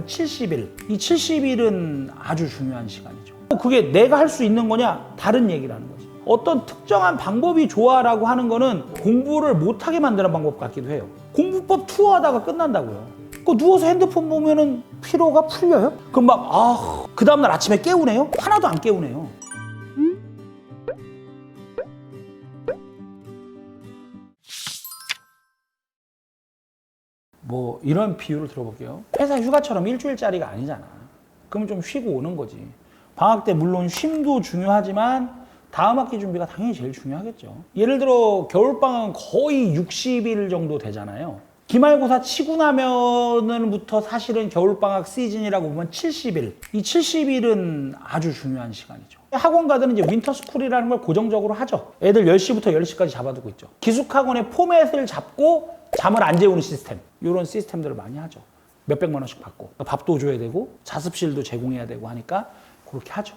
보면 70일. 이 70일은 아주 중요한 시간이죠. 그게 내가 할 수 있는 거냐? 다른 얘기라는 거지. 어떤 특정한 방법이 좋아라고 하는 거는 공부를 못하게 만드는 방법 같기도 해요. 공부법 투어하다가 끝난다고요. 누워서 핸드폰 보면은 피로가 풀려요? 그럼 그 다음날 아침에 깨우네요? 하나도 안 깨우네요. 뭐 이런 비유를 들어볼게요. 회사 휴가처럼 일주일짜리가 아니잖아. 그러면 좀 쉬고 오는 거지. 방학 때 물론 쉼도 중요하지만 다음 학기 준비가 당연히 제일 중요하겠죠. 예를 들어 겨울방학은 거의 60일 정도 되잖아요. 기말고사 치고 나면부터 사실은 겨울방학 시즌이라고 보면 70일. 이 70일은 아주 중요한 시간이죠. 학원 가든 이제 윈터스쿨이라는 걸 고정적으로 하죠. 애들 10시부터 10시까지 잡아두고 있죠. 기숙학원의 포맷을 잡고 잠을 안 재우는 시스템. 이런 시스템들을 많이 하죠. 몇백만 원씩 받고. 밥도 줘야 되고 자습실도 제공해야 되고 하니까 그렇게 하죠.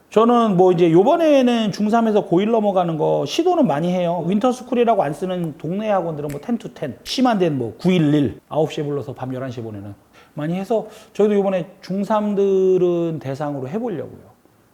저는 뭐 이제 요번에는 중3에서 고1 넘어가는 거 시도는 많이 해요. 윈터스쿨이라고 안 쓰는 동네 학원들은 뭐 10 to 10, 심한 데는 뭐 911, 9시에 불러서 밤 11시에 보내는 많이 해서 저희도 요번에 중3들은 대상으로 해보려고요.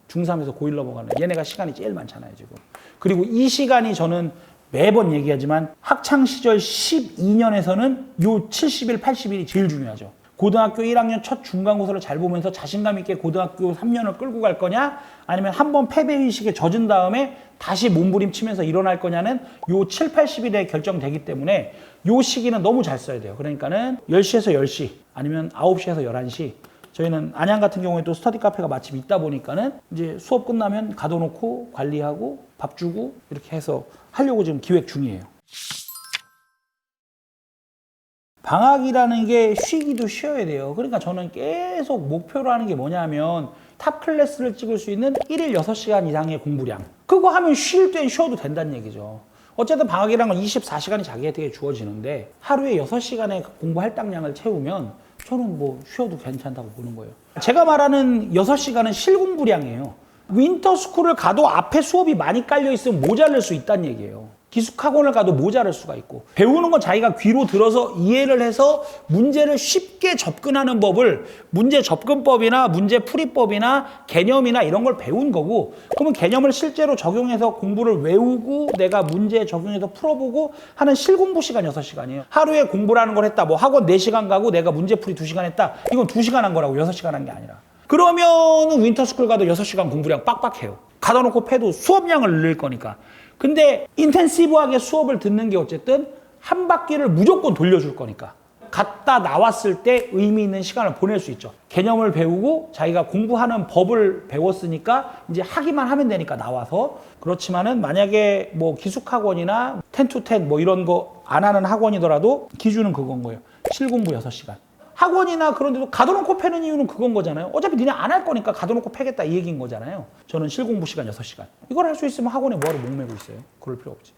중3에서 고1 넘어가는 얘네가 시간이 제일 많잖아요 지금. 그리고 이 시간이 저는 매번 얘기하지만 학창시절 12년에서는 요 70일, 80일이 제일 중요하죠. 고등학교 1학년 첫 중간고사를 잘 보면서 자신감 있게 고등학교 3년을 끌고 갈 거냐 아니면 한번 패배의식에 젖은 다음에 다시 몸부림치면서 일어날 거냐는 요 7, 80일에 결정되기 때문에 요 시기는 너무 잘 써야 돼요. 그러니까는 10시에서 10시 아니면 9시에서 11시 저희는 안양 같은 경우에 또 스터디 카페가 마침 있다 보니까는 이제 수업 끝나면 가둬놓고 관리하고 밥 주고 이렇게 해서 하려고 지금 기획 중이에요. 방학이라는 게 쉬기도 쉬어야 돼요. 그러니까 저는 계속 목표로 하는 게 뭐냐면 탑 클래스를 찍을 수 있는 1일 6시간 이상의 공부량. 그거 하면 쉴 땐 쉬어도 된다는 얘기죠. 어쨌든 방학이라는 건 24시간이 자기한테 주어지는데 하루에 6시간의 공부 할당량을 채우면 저는 뭐 쉬어도 괜찮다고 보는 거예요. 제가 말하는 6시간은 실공부량이에요. 윈터스쿨을 가도 앞에 수업이 많이 깔려 있으면 모자랄 수 있다는 얘기예요. 기숙학원을 가도 모자랄 수가 있고 배우는 건 자기가 귀로 들어서 이해를 해서 문제를 쉽게 접근하는 법을 문제 접근법이나 문제 풀이법이나 개념이나 이런 걸 배운 거고 그러면 개념을 실제로 적용해서 공부를 외우고 내가 문제 적용해서 풀어보고 하는 실공부 시간 6시간이에요. 하루에 공부라는 걸 했다. 뭐 학원 4시간 가고 내가 문제풀이 2시간 했다. 이건 2시간 한 거라고 6시간 한 게 아니라. 그러면은 윈터스쿨 가도 6시간 공부량 빡빡해요. 가다 놓고 패도 수업량을 늘릴 거니까. 근데 인텐시브하게 수업을 듣는 게 어쨌든 한 바퀴를 무조건 돌려줄 거니까 갔다 나왔을 때 의미 있는 시간을 보낼 수 있죠. 개념을 배우고 자기가 공부하는 법을 배웠으니까 이제 하기만 하면 되니까 나와서. 그렇지만은 만약에 뭐 기숙학원이나 10 to 10 뭐 이런 거 안 하는 학원이더라도 기준은 그건 거예요. 실공부 6시간. 학원이나 그런 데도 가둬놓고 패는 이유는 그건 거잖아요. 어차피 니네 안 할 거니까 가둬놓고 패겠다 이 얘기인 거잖아요. 저는 실공부 시간 6시간. 이걸 할 수 있으면 학원에 뭐하러 목매고 있어요? 그럴 필요 없지.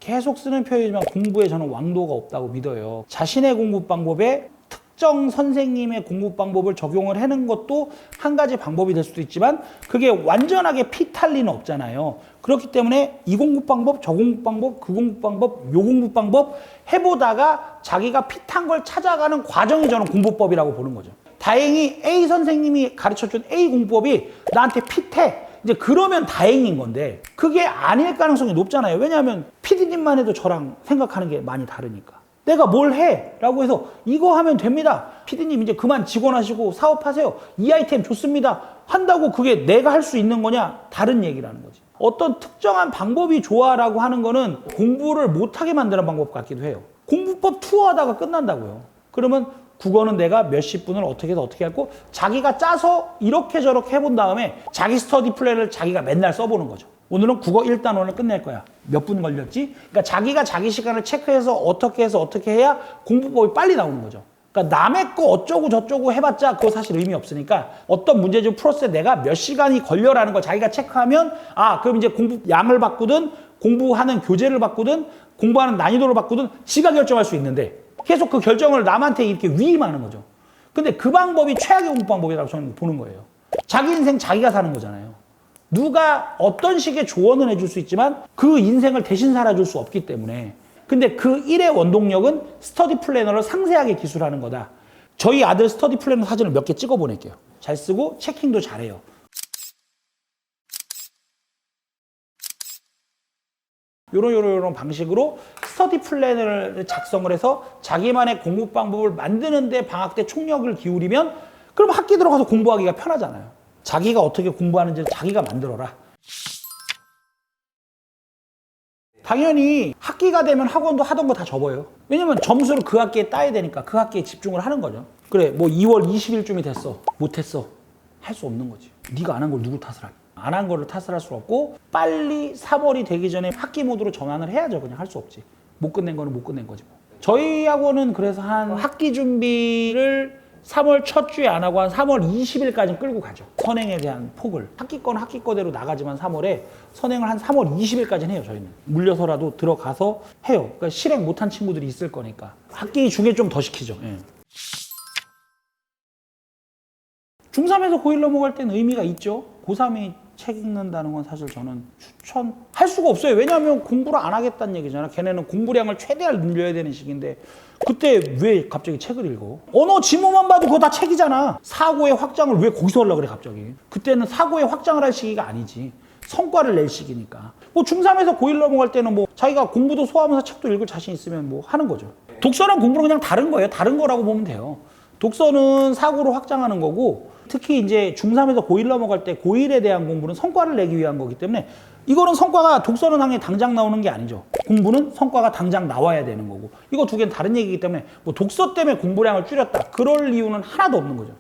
계속 쓰는 표현이지만 공부에 저는 왕도가 없다고 믿어요. 자신의 공부 방법에 특정 선생님의 공부 방법을 적용을 하는 것도 한 가지 방법이 될 수도 있지만 그게 완전하게 피탈 리는 없잖아요. 그렇기 때문에 이 공부 방법, 저 공부 방법, 그 공부 방법, 요 공부 방법 해보다가 자기가 핏한 걸 찾아가는 과정이 저는 공부법이라고 보는 거죠. 다행히 A 선생님이 가르쳐준 A 공부법이 나한테 핏해. 이제 그러면 다행인 건데 그게 아닐 가능성이 높잖아요. 왜냐하면 PD님만 해도 저랑 생각하는 게 많이 다르니까. 내가 뭘 해? 라고 해서 이거 하면 됩니다. PD님 이제 그만 직원하시고 사업하세요. 이 아이템 좋습니다. 한다고 그게 내가 할 수 있는 거냐? 다른 얘기라는 거지. 어떤 특정한 방법이 좋아라고 하는 거는 공부를 못하게 만드는 방법 같기도 해요. 공부법 투어하다가 끝난다고요. 그러면 국어는 내가 몇십 분을 어떻게 해서 어떻게 하고 자기가 짜서 이렇게 저렇게 해본 다음에 자기 스터디 플랜을 자기가 맨날 써보는 거죠. 오늘은 국어 1단원을 끝낼 거야. 몇 분 걸렸지? 그러니까 자기가 자기 시간을 체크해서 어떻게 해야 공부법이 빨리 나오는 거죠. 그러니까 남의 거 어쩌고 저쩌고 해봤자 그거 사실 의미 없으니까 어떤 문제 좀 풀었을 때 내가 몇 시간이 걸려라는 걸 자기가 체크하면 그럼 이제 공부 양을 바꾸든 공부하는 교재를 바꾸든 공부하는 난이도를 바꾸든 지가 결정할 수 있는데 계속 그 결정을 남한테 이렇게 위임하는 거죠. 근데 그 방법이 최악의 공부 방법이라고 저는 보는 거예요. 자기 인생 자기가 사는 거잖아요. 누가 어떤 식의 조언을 해줄 수 있지만 그 인생을 대신 살아줄 수 없기 때문에 근데 그 일의 원동력은 스터디 플래너를 상세하게 기술하는 거다. 저희 아들 스터디 플래너 사진을 몇 개 찍어 보낼게요. 잘 쓰고 체킹도 잘해요. 요런 방식으로 스터디 플래너를 작성을 해서 자기만의 공부 방법을 만드는데 방학 때 총력을 기울이면 그럼 학기 들어가서 공부하기가 편하잖아요. 자기가 어떻게 공부하는지를 자기가 만들어라. 당연히 학기가 되면 학원도 하던 거 다 접어요. 왜냐면 점수를 그 학기에 따야 되니까 그 학기에 집중을 하는 거죠. 그래 뭐 2월 20일쯤이 됐어. 못했어. 할 수 없는 거지. 네가 안 한 걸 누구 탓을 하니. 안 한 거를 탓을 할 수 없고 빨리 3월이 되기 전에 학기 모드로 전환을 해야죠. 그냥 할 수 없지. 못 끝낸 거는 못 끝낸 거지 뭐. 저희 학원은 그래서 한 학기 준비를 3월 첫 주에 안 하고 한 3월 20일까지 끌고 가죠. 선행에 대한 폭을. 학기 거는 학기 거대로 나가지만 3월에 선행을 한 3월 20일까지는 해요. 저희는. 물려서라도 들어가서 해요. 그러니까 실행 못한 친구들이 있을 거니까. 학기 중에 좀 더 시키죠. 예. 중3에서 고1 넘어갈 때는 의미가 있죠. 고3이 책 읽는다는 건 사실 저는 추천할 수가 없어요. 왜냐하면 공부를 안 하겠다는 얘기잖아. 걔네는 공부량을 최대한 늘려야 되는 시기인데 그때 왜 갑자기 책을 읽어? 언어 지문만 봐도 그거 다 책이잖아. 사고의 확장을 왜 거기서 하려고 그래 갑자기. 그때는 사고의 확장을 할 시기가 아니지. 성과를 낼 시기니까. 뭐 중3에서 고1 넘어갈 때는 뭐 자기가 공부도 소화하면서 책도 읽을 자신 있으면 뭐 하는 거죠. 독서랑 공부는 그냥 다른 거예요. 다른 거라고 보면 돼요. 독서는 사고를 확장하는 거고 특히 이제 중3에서 고1 넘어갈 때 고1에 대한 공부는 성과를 내기 위한 거기 때문에 이거는 성과가 독서는 당연히 당장 나오는 게 아니죠. 공부는 성과가 당장 나와야 되는 거고 이거 두 개는 다른 얘기이기 때문에 뭐 독서 때문에 공부량을 줄였다. 그럴 이유는 하나도 없는 거죠.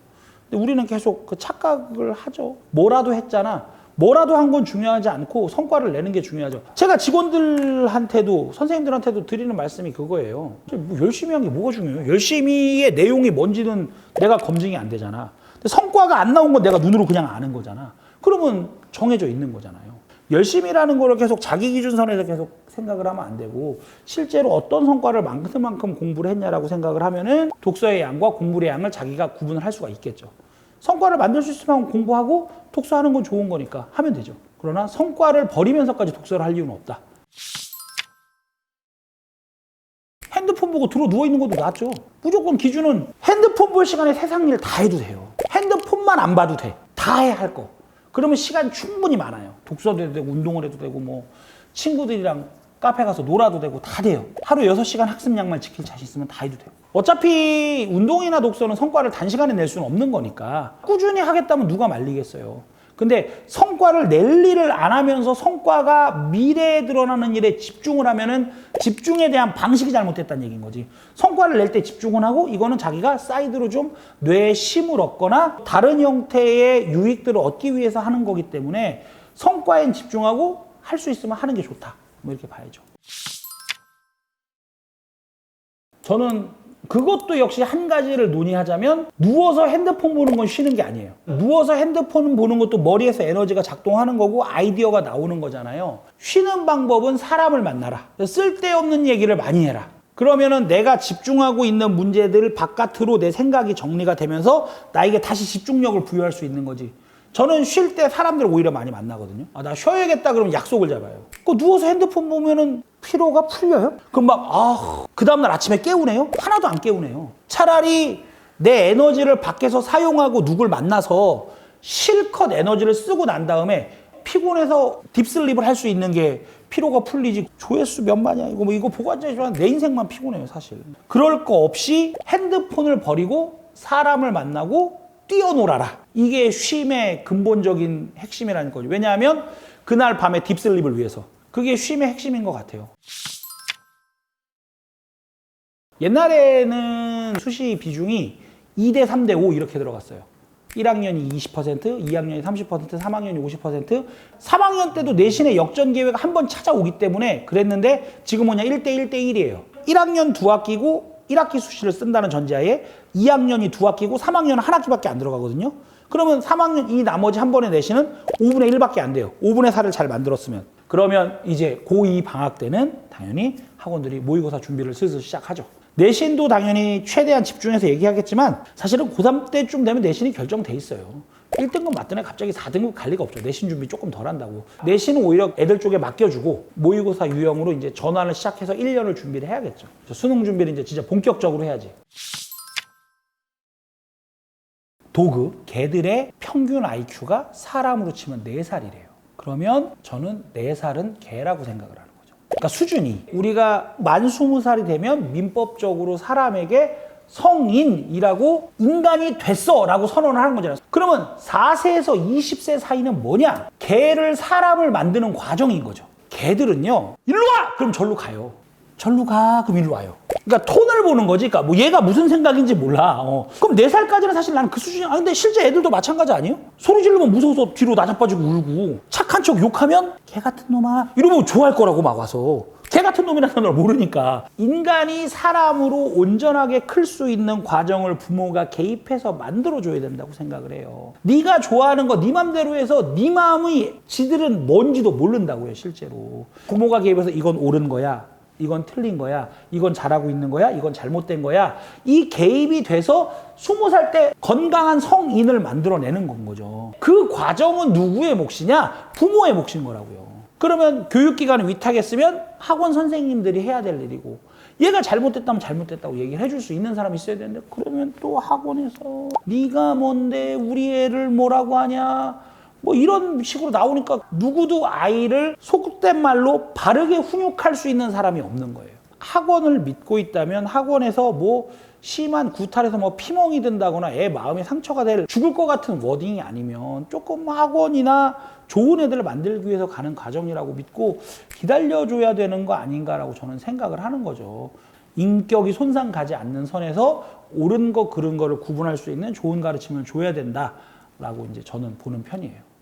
근데 우리는 계속 그 착각을 하죠. 뭐라도 했잖아. 뭐라도 한 건 중요하지 않고 성과를 내는 게 중요하죠. 제가 직원들한테도 선생님들한테도 드리는 말씀이 그거예요. 뭐 열심히 한 게 뭐가 중요해요? 열심히의 내용이 뭔지는 내가 검증이 안 되잖아. 근데 성과가 안 나온 건 내가 눈으로 그냥 아는 거잖아. 그러면 정해져 있는 거잖아요. 열심히라는 거를 계속 자기 기준선에서 계속 생각을 하면 안 되고 실제로 어떤 성과를 만큼 공부를 했냐라고 생각을 하면은 독서의 양과 공부의 양을 자기가 구분을 할 수가 있겠죠. 성과를 만들 수 있으면 공부하고 독서하는 건 좋은 거니까 하면 되죠. 그러나 성과를 버리면서까지 독서를 할 이유는 없다. 핸드폰 보고 들어 누워있는 것도 낫죠. 무조건 기준은 핸드폰 볼 시간에 세상 일 다 해도 돼요. 핸드폰만 안 봐도 돼. 다 해야 할 거. 그러면 시간 충분히 많아요. 독서도 해도 되고 운동을 해도 되고 뭐 친구들이랑 카페 가서 놀아도 되고 다 돼요. 하루 6시간 학습량만 지킬 자신 있으면 다 해도 돼요. 어차피 운동이나 독서는 성과를 단시간에 낼 수는 없는 거니까 꾸준히 하겠다면 누가 말리겠어요. 근데 성과를 낼 일을 안 하면서 성과가 미래에 드러나는 일에 집중을 하면은 집중에 대한 방식이 잘못됐다는 얘기인 거지. 성과를 낼 때 집중을 하고 이거는 자기가 사이드로 좀 뇌에 힘을 얻거나 다른 형태의 유익들을 얻기 위해서 하는 거기 때문에 성과에 집중하고 할 수 있으면 하는 게 좋다. 뭐 이렇게 봐야죠. 저는 그것도 역시 한 가지를 논의하자면 누워서 핸드폰 보는 건 쉬는 게 아니에요. 누워서 핸드폰 보는 것도 머리에서 에너지가 작동하는 거고 아이디어가 나오는 거잖아요. 쉬는 방법은 사람을 만나라. 쓸데없는 얘기를 많이 해라. 그러면은 내가 집중하고 있는 문제들 바깥으로 내 생각이 정리가 되면서 나에게 다시 집중력을 부여할 수 있는 거지. 저는 쉴 때 사람들 오히려 많이 만나거든요. 아, 나 쉬어야겠다 그러면 약속을 잡아요. 그 누워서 핸드폰 보면은 피로가 풀려요? 그럼 막, 그 다음날 아침에 깨우네요? 하나도 안 깨우네요. 차라리 내 에너지를 밖에서 사용하고 누굴 만나서 실컷 에너지를 쓰고 난 다음에 피곤해서 딥슬립을 할 수 있는 게 피로가 풀리지. 조회수 몇만이야. 이거 보고 앉아있지만 내 인생만 피곤해요, 사실. 그럴 거 없이 핸드폰을 버리고 사람을 만나고 뛰어놀아라. 이게 쉼의 근본적인 핵심이라는 거죠. 왜냐하면 그날 밤에 딥슬립을 위해서. 그게 쉼의 핵심인 것 같아요. 옛날에는 수시 비중이 2대 3대 5 이렇게 들어갔어요. 1학년이 20%, 2학년이 30%, 3학년이 50%. 3학년 때도 내신의 역전 기회가 한 번 찾아오기 때문에 그랬는데 지금 뭐냐 1대 1대 1이에요. 1학년 2학기고 1학기 수시를 쓴다는 전제하에 2학년이 2학기고 3학년은 한 학기밖에 안 들어가거든요. 그러면 3학년 이 나머지 한 번의 내신은 5분의 1밖에 안 돼요. 5분의 4를 잘 만들었으면. 그러면 이제 고2 방학 때는 당연히 학원들이 모의고사 준비를 슬슬 시작하죠. 내신도 당연히 최대한 집중해서 얘기하겠지만 사실은 고3 때쯤 되면 내신이 결정돼 있어요. 1등급 맞던 애 갑자기 4등급 갈 리가 없죠. 내신 준비 조금 덜 한다고. 내신은 오히려 애들 쪽에 맡겨주고 모의고사 유형으로 이제 전환을 시작해서 1년을 준비를 해야겠죠. 수능 준비를 이제 진짜 본격적으로 해야지. 도그, 개들의 평균 IQ가 사람으로 치면 4살이래요. 그러면 저는 4살은 개라고 생각을 하는 거죠. 그러니까 수준이 우리가 만 20살이 되면 민법적으로 사람에게 성인이라고 인간이 됐어 라고 선언을 하는 거잖아요. 그러면 4세에서 20세 사이는 뭐냐? 개를 사람을 만드는 과정인 거죠. 개들은요, 일로 와! 그럼 절로 가요. 절로 가, 그럼 일로 와요. 그러니까 톤을 보는 거지. 그러니까 뭐 얘가 무슨 생각인지 몰라. 그럼 4살까지는 사실 나는 그 수준이, 근데 실제 애들도 마찬가지 아니에요? 소리 지르면 무서워서 뒤로 나자빠지고 울고, 착한 척 욕하면 개 같은 놈아 이러면 좋아할 거라고 막 와서. 개 같은 놈이라는 걸 모르니까. 인간이 사람으로 온전하게 클 수 있는 과정을 부모가 개입해서 만들어줘야 된다고 생각을 해요. 네가 좋아하는 거 네 맘대로 해서 네 마음이 지들은 뭔지도 모른다고요, 실제로. 부모가 개입해서 이건 옳은 거야, 이건 틀린 거야, 이건 잘하고 있는 거야, 이건 잘못된 거야. 이 개입이 돼서 20살 때 건강한 성인을 만들어내는 건 거죠. 그 과정은 누구의 몫이냐? 부모의 몫인 거라고요. 그러면 교육기관을 위탁했으면 학원 선생님들이 해야 될 일이고, 얘가 잘못됐다면 잘못됐다고 얘기를 해줄 수 있는 사람이 있어야 되는데, 그러면 또 학원에서 네가 뭔데 우리 애를 뭐라고 하냐, 뭐 이런 식으로 나오니까 누구도 아이를 속된 말로 바르게 훈육할 수 있는 사람이 없는 거예요. 학원을 믿고 있다면 학원에서 뭐 심한 구탈에서 뭐 피멍이 든다거나 애 마음에 상처가 될 죽을 것 같은 워딩이 아니면 조금 학원이나 좋은 애들을 만들기 위해서 가는 과정이라고 믿고 기다려줘야 되는 거 아닌가라고 저는 생각을 하는 거죠. 인격이 손상 가지 않는 선에서 옳은 거 그른 거를 구분할 수 있는 좋은 가르침을 줘야 된다라고 이제 저는 보는 편이에요.